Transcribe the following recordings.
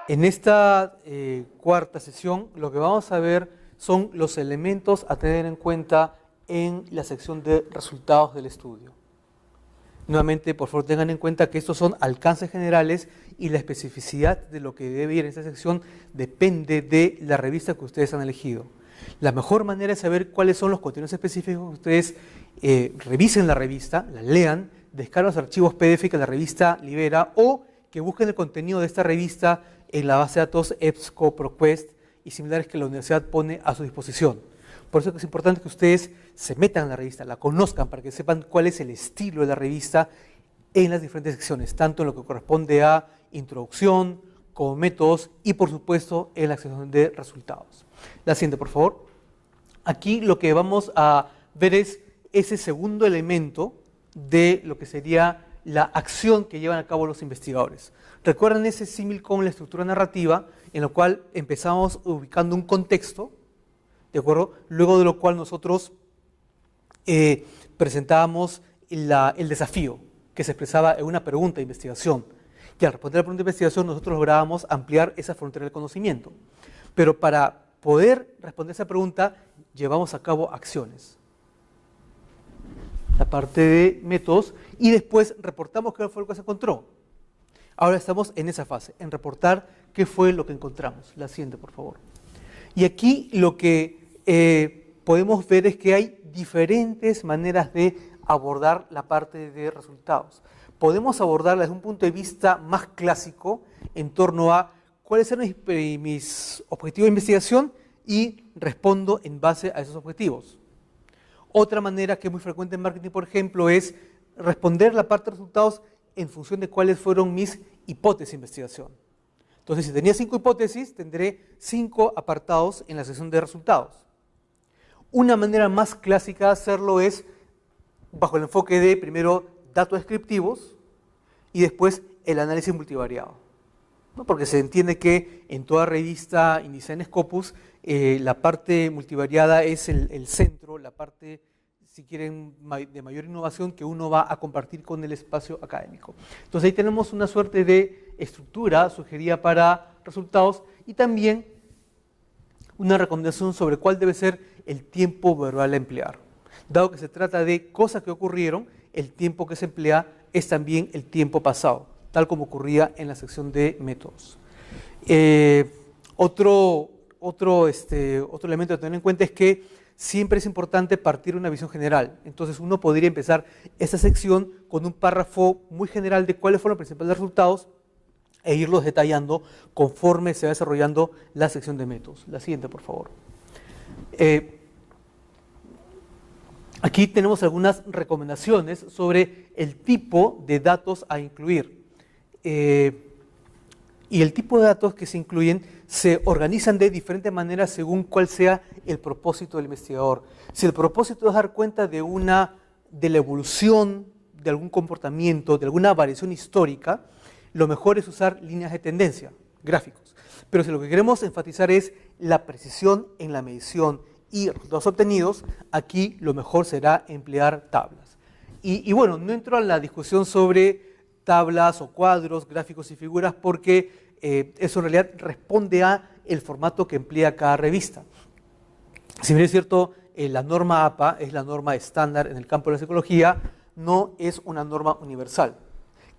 En esta cuarta sesión lo que vamos a ver son los elementos a tener en cuenta en la sección de resultados del estudio. Nuevamente, por favor, tengan en cuenta que estos son alcances generales y la especificidad de lo que debe ir en esta sección depende de la revista que ustedes han elegido. La mejor manera de saber cuáles son los contenidos específicos que ustedes revisen la revista, la lean, descarguen los archivos PDF que la revista libera o que busquen el contenido de esta revista en la base de datos EBSCO, ProQuest y similares que la universidad pone a su disposición. Por eso es importante que ustedes se metan en la revista, la conozcan para que sepan cuál es el estilo de la revista en las diferentes secciones, tanto en lo que corresponde a introducción, como métodos y por supuesto en la sección de resultados. La siguiente, por favor. Aquí lo que vamos a ver es ese segundo elemento de lo que sería la acción que llevan a cabo los investigadores. ¿Recuerdan ese símil con la estructura narrativa en la cual empezamos ubicando un contexto? ¿De acuerdo? Luego de lo cual nosotros presentábamos el desafío que se expresaba en una pregunta de investigación. Y al responder a la pregunta de investigación nosotros lográbamos ampliar esa frontera del conocimiento. Pero para poder responder esa pregunta llevamos a cabo acciones. La parte de métodos y después reportamos qué fue lo que se encontró. Ahora estamos en esa fase, en reportar qué fue lo que encontramos. La siguiente, por favor. Y aquí lo que podemos ver es que hay diferentes maneras de abordar la parte de resultados. Podemos abordarla desde un punto de vista más clásico en torno a cuáles eran mis objetivos de investigación y respondo en base a esos objetivos. Otra manera que es muy frecuente en marketing, por ejemplo, es responder la parte de resultados en función de cuáles fueron mis hipótesis de investigación. Entonces, si tenía 5 hipótesis, tendré 5 apartados en la sección de resultados. Una manera más clásica de hacerlo es bajo el enfoque de primero datos descriptivos y después el análisis multivariado. ¿No? Porque se entiende que en toda revista indicada en Scopus la parte multivariada es el centro, la parte, si quieren, de mayor innovación que uno va a compartir con el espacio académico. Entonces ahí tenemos una suerte de estructura sugerida para resultados y también una recomendación sobre cuál debe ser el tiempo verbal a emplear. Dado que se trata de cosas que ocurrieron, el tiempo que se emplea es también el tiempo pasado, tal como ocurría en la sección de métodos. Otro elemento a tener en cuenta es que siempre es importante partir de una visión general. Entonces uno podría empezar esta sección con un párrafo muy general de cuáles fueron los principales resultados e irlos detallando conforme se va desarrollando la sección de métodos. La siguiente, por favor. Aquí tenemos algunas recomendaciones sobre el tipo de datos a incluir. Y el tipo de datos que se incluyen se organizan de diferentes maneras según cuál sea el propósito del investigador. Si el propósito es dar cuenta de la evolución de algún comportamiento, de alguna variación histórica, lo mejor es usar líneas de tendencia, gráficos. Pero si lo que queremos enfatizar es la precisión en la medición y resultados obtenidos, aquí lo mejor será emplear tablas. Y bueno, no entro a la discusión sobre tablas o cuadros, gráficos y figuras porque eso en realidad responde a el formato que emplea cada revista. Si bien es cierto, la norma APA es la norma estándar en el campo de la psicología, no es una norma universal.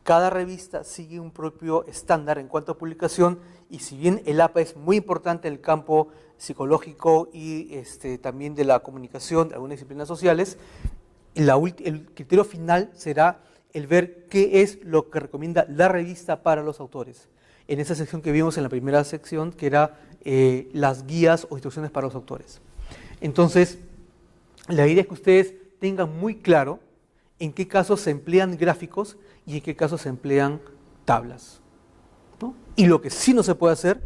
Cada revista sigue un propio estándar en cuanto a publicación y si bien el APA es muy importante en el campo psicológico y también de la comunicación de algunas disciplinas sociales, el criterio final será el ver qué es lo que recomienda la revista para los autores. En esa sección que vimos en la primera sección, que era las guías o instrucciones para los autores. Entonces, la idea es que ustedes tengan muy claro en qué casos se emplean gráficos y en qué casos se emplean tablas, ¿no? Y lo que sí no se puede hacer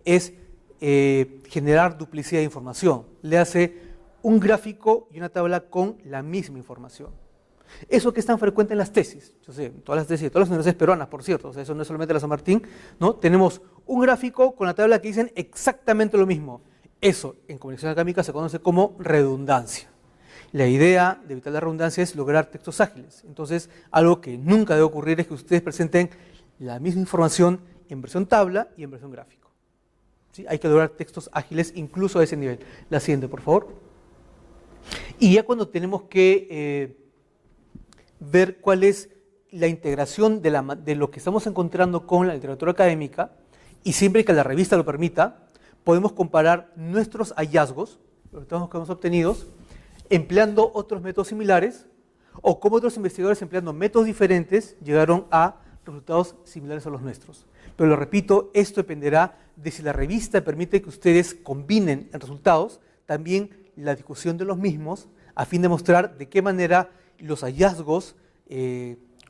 es generar duplicidad de información. Le hace un gráfico y una tabla con la misma información. Eso que es tan frecuente en las tesis, yo sé, en todas las tesis de todas las universidades peruanas, por cierto, o sea, eso no es solamente la San Martín, ¿no? Tenemos un gráfico con la tabla que dicen exactamente lo mismo. Eso en comunicación académica se conoce como redundancia. La idea de evitar la redundancia es lograr textos ágiles. Entonces, algo que nunca debe ocurrir es que ustedes presenten la misma información en versión tabla y en versión gráfico. ¿Sí? Hay que lograr textos ágiles incluso a ese nivel. La siguiente, por favor. Y ya cuando tenemos que ver cuál es la integración de lo que estamos encontrando con la literatura académica, y siempre que la revista lo permita, podemos comparar nuestros hallazgos, los resultados que hemos obtenido, empleando otros métodos similares, o cómo otros investigadores empleando métodos diferentes llegaron a resultados similares a los nuestros. Pero lo repito, esto dependerá de si la revista permite que ustedes combinen en resultados también la discusión de los mismos, a fin de mostrar de qué manera los hallazgos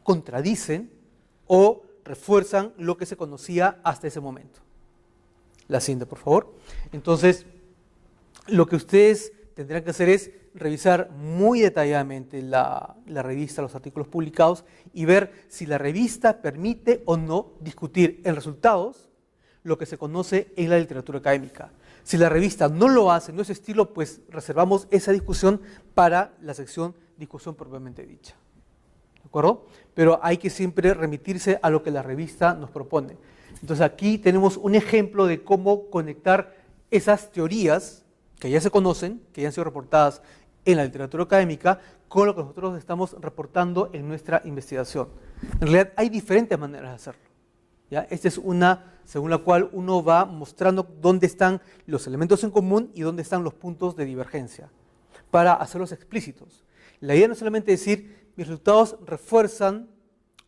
contradicen o refuerzan lo que se conocía hasta ese momento. La siguiente, por favor. Entonces, lo que ustedes tendrán que hacer es revisar muy detalladamente la revista, los artículos publicados y ver si la revista permite o no discutir en resultados lo que se conoce en la literatura académica. Si la revista no lo hace, no es estilo, pues reservamos esa discusión para la sección discusión propiamente dicha. ¿De acuerdo? Pero hay que siempre remitirse a lo que la revista nos propone. Entonces aquí tenemos un ejemplo de cómo conectar esas teorías que ya se conocen, que ya han sido reportadas en la literatura académica, con lo que nosotros estamos reportando en nuestra investigación. En realidad hay diferentes maneras de hacerlo. ¿Ya? Esta es una según la cual uno va mostrando dónde están los elementos en común y dónde están los puntos de divergencia, para hacerlos explícitos. La idea no es solamente decir, mis resultados refuerzan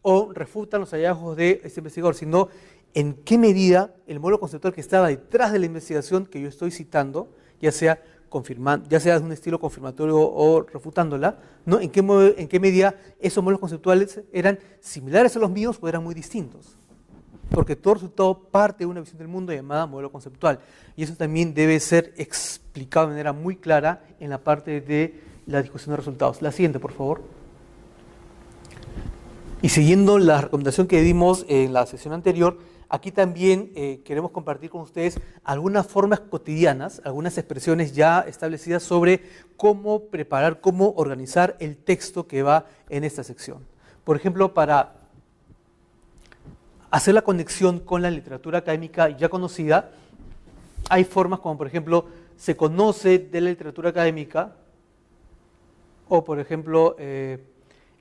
o refutan los hallazgos de este investigador, sino en qué medida el modelo conceptual que estaba detrás de la investigación que yo estoy citando, ya sea de un estilo confirmatorio o refutándola, ¿no? en qué medida esos modelos conceptuales eran similares a los míos o eran muy distintos. Porque todo resultado parte de una visión del mundo llamada modelo conceptual. Y eso también debe ser explicado de manera muy clara en la parte de la discusión de resultados. La siguiente, por favor. Y siguiendo la recomendación que dimos en la sesión anterior, aquí también queremos compartir con ustedes algunas formas cotidianas, algunas expresiones ya establecidas sobre cómo preparar, cómo organizar el texto que va en esta sección. Por ejemplo, para hacer la conexión con la literatura académica ya conocida, hay formas como, por ejemplo, se conoce de la literatura académica, o, por ejemplo,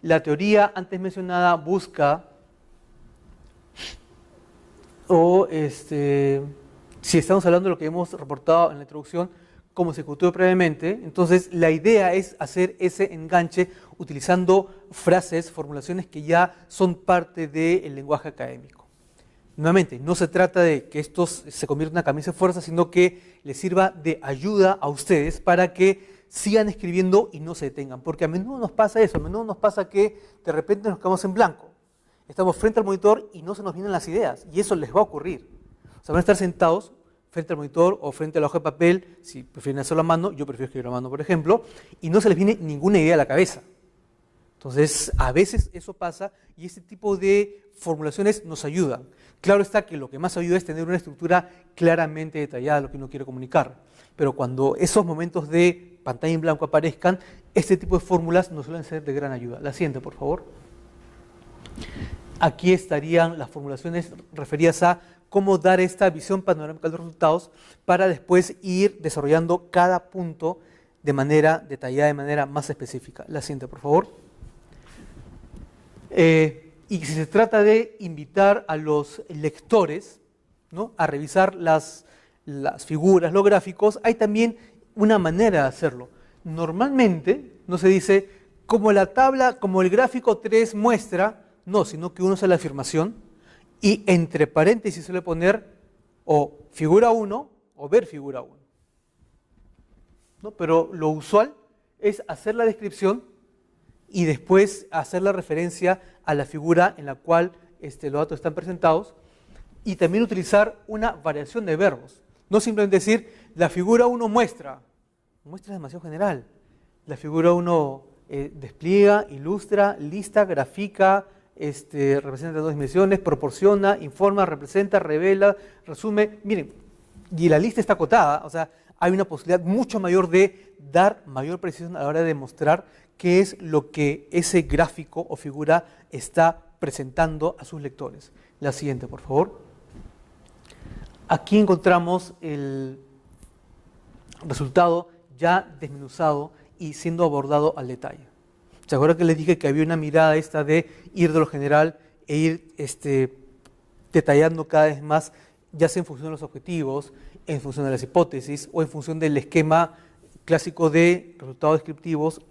la teoría antes mencionada busca, o si estamos hablando de lo que hemos reportado en la introducción, como se discutió previamente, entonces la idea es hacer ese enganche utilizando frases, formulaciones que ya son parte del lenguaje académico. Nuevamente, no se trata de que esto se convierta en una camisa de fuerza, sino que les sirva de ayuda a ustedes para que sigan escribiendo y no se detengan. Porque a menudo nos pasa eso, a menudo nos pasa que de repente nos quedamos en blanco. Estamos frente al monitor y no se nos vienen las ideas, y eso les va a ocurrir. O sea, van a estar sentados frente al monitor o frente a la hoja de papel, si prefieren hacerlo a mano, yo prefiero escribirlo a mano, por ejemplo, y no se les viene ninguna idea a la cabeza. Entonces, a veces eso pasa y este tipo de formulaciones nos ayudan. Claro está que lo que más ayuda es tener una estructura claramente detallada de lo que uno quiere comunicar, pero cuando esos momentos de pantalla en blanco aparezcan, este tipo de fórmulas nos suelen ser de gran ayuda. La siguiente, por favor. Aquí estarían las formulaciones referidas a cómo dar esta visión panorámica de los resultados para después ir desarrollando cada punto de manera detallada, de manera más específica. La siguiente, por favor. Y si se trata de invitar a los lectores, ¿no?, a revisar las figuras, los gráficos, hay también una manera de hacerlo. Normalmente no se dice como la tabla, como el gráfico 3 muestra, no, sino que uno hace la afirmación y entre paréntesis suele poner o figura 1 o ver figura 1. ¿No? Pero lo usual es hacer la descripción y después hacer la referencia a la figura en la cual los datos están presentados y también utilizar una variación de verbos. No simplemente decir, la figura 1 muestra. Muestra es demasiado general. La figura 1 despliega, ilustra, lista, grafica, representa dos dimensiones, proporciona, informa, representa, revela, resume. Miren, y la lista está acotada, o sea, hay una posibilidad mucho mayor de dar mayor precisión a la hora de demostrar qué es lo que ese gráfico o figura está presentando a sus lectores. La siguiente, por favor. Aquí encontramos el resultado ya desmenuzado y siendo abordado al detalle. ¿Se acuerdan que les dije que había una mirada esta de ir de lo general e ir detallando cada vez más, ya sea en función de los objetivos, en función de las hipótesis o en función del esquema clásico de resultados descriptivos,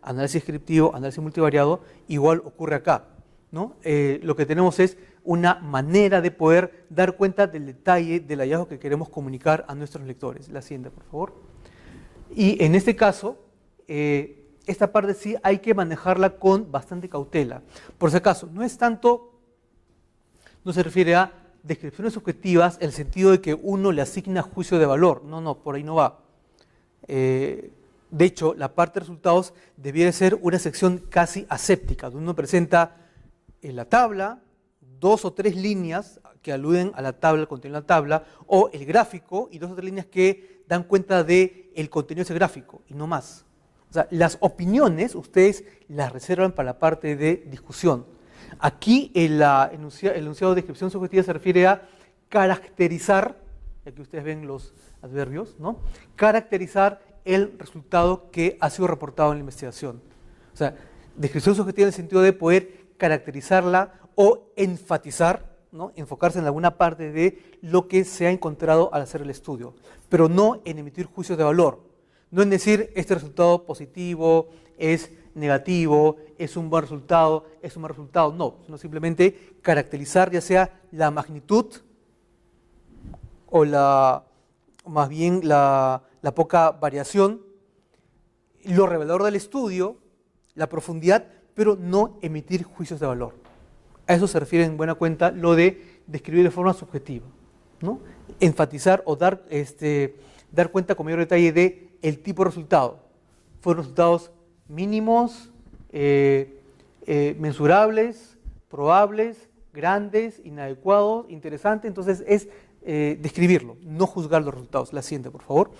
análisis descriptivo, análisis multivariado? Igual ocurre acá, ¿no? Lo que tenemos es una manera de poder dar cuenta del detalle del hallazgo que queremos comunicar a nuestros lectores. La siguiente, por favor. Y en este caso, esta parte sí hay que manejarla con bastante cautela. Por si acaso, no es tanto, no se refiere a descripciones subjetivas en el sentido de que uno le asigna juicio de valor. No, por ahí no va. De hecho, la parte de resultados debiera ser una sección casi aséptica, donde uno presenta en la tabla 2 o 3 líneas que aluden a la tabla, al contenido de la tabla, o el gráfico y 2 o 3 líneas que dan cuenta del contenido de ese gráfico, y no más. O sea, las opiniones ustedes las reservan para la parte de discusión. Aquí el enunciado de descripción subjetiva se refiere a caracterizar, aquí ustedes ven los adverbios, ¿no? Caracterizar el resultado que ha sido reportado en la investigación. O sea, descripción subjetiva en el sentido de poder caracterizarla o enfatizar, ¿no? Enfocarse en alguna parte de lo que se ha encontrado al hacer el estudio, pero no en emitir juicios de valor. No en decir este resultado positivo, es negativo, es un buen resultado, es un mal resultado, no, sino simplemente caracterizar ya sea la magnitud o más bien la poca variación, lo revelador del estudio, la profundidad, pero no emitir juicios de valor. A eso se refiere en buena cuenta lo de describir de forma subjetiva, ¿no? Enfatizar o dar cuenta con mayor detalle de el tipo de resultado. Fueron resultados mínimos, mensurables, probables, grandes, inadecuados, interesantes. Entonces es describirlo, no juzgar los resultados. La siguiente, por favor.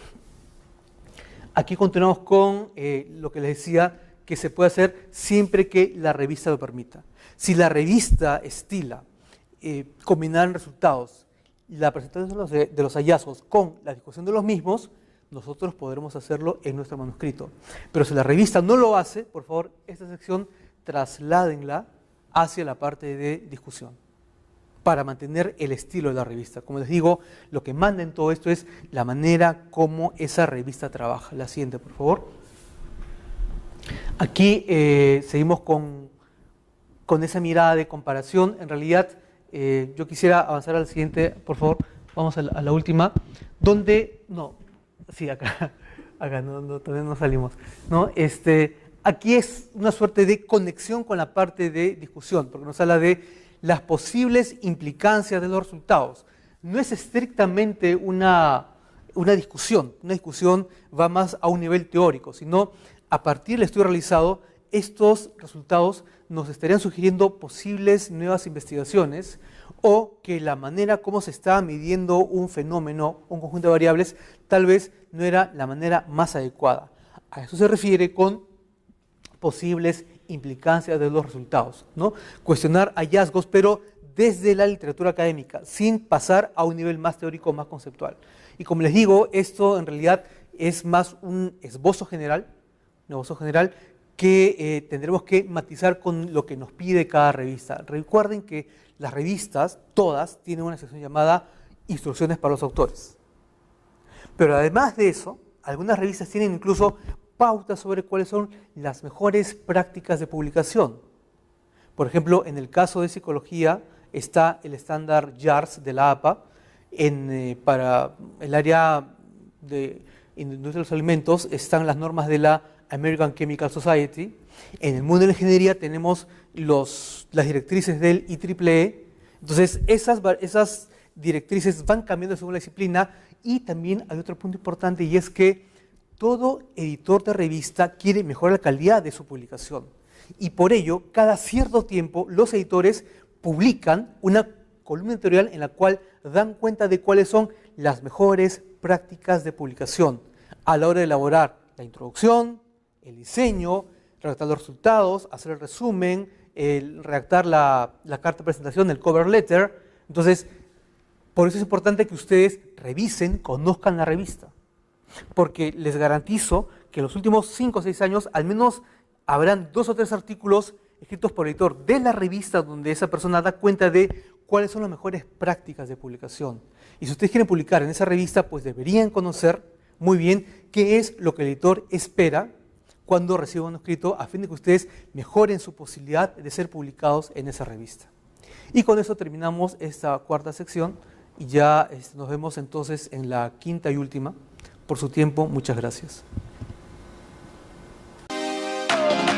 Aquí continuamos con lo que les decía que se puede hacer siempre que la revista lo permita. Si la revista estila combinar resultados, la presentación de los hallazgos con la discusión de los mismos, nosotros podremos hacerlo en nuestro manuscrito. Pero si la revista no lo hace, por favor, esta sección trasládenla hacia la parte de discusión para mantener el estilo de la revista. Como les digo, lo que manda en todo esto es la manera como esa revista trabaja. La siguiente, por favor. Aquí seguimos con esa mirada de comparación. En realidad, yo quisiera avanzar al siguiente, por favor. Vamos a la última, donde, acá no, todavía no salimos, ¿no? Aquí es una suerte de conexión con la parte de discusión, porque nos habla de las posibles implicancias de los resultados. No es estrictamente una discusión va más a un nivel teórico, sino a partir del estudio realizado, estos resultados nos estarían sugiriendo posibles nuevas investigaciones o que la manera como se estaba midiendo un fenómeno, un conjunto de variables, tal vez no era la manera más adecuada. A eso se refiere con posibles implicancias de los resultados, ¿no? Cuestionar hallazgos, pero desde la literatura académica, sin pasar a un nivel más teórico, más conceptual. Y como les digo, esto en realidad es más un esbozo general que tendremos que matizar con lo que nos pide cada revista. Recuerden que las revistas, todas, tienen una sección llamada Instrucciones para los autores. Pero además de eso, algunas revistas tienen incluso pautas sobre cuáles son las mejores prácticas de publicación. Por ejemplo, en el caso de psicología está el estándar JARS de la APA. Para el área de industria de los alimentos están las normas de la American Chemical Society. En el mundo de la ingeniería tenemos las directrices del IEEE. Entonces, esas directrices van cambiando según la disciplina. Y también hay otro punto importante, y es que todo editor de revista quiere mejorar la calidad de su publicación. Y por ello, cada cierto tiempo, los editores publican una columna editorial en la cual dan cuenta de cuáles son las mejores prácticas de publicación a la hora de elaborar la introducción, el diseño, redactar los resultados, hacer el resumen, redactar la carta de presentación, el cover letter. Entonces, Por eso es importante que ustedes revisen, conozcan la revista, porque les garantizo que en los últimos 5 o 6 años al menos habrán 2 o 3 artículos escritos por el editor de la revista donde esa persona da cuenta de cuáles son las mejores prácticas de publicación. Y si ustedes quieren publicar en esa revista, pues deberían conocer muy bien qué es lo que el editor espera cuando reciba un escrito, a fin de que ustedes mejoren su posibilidad de ser publicados en esa revista. Y con eso terminamos esta cuarta sección y ya nos vemos entonces en la quinta y última. Por su tiempo, muchas gracias.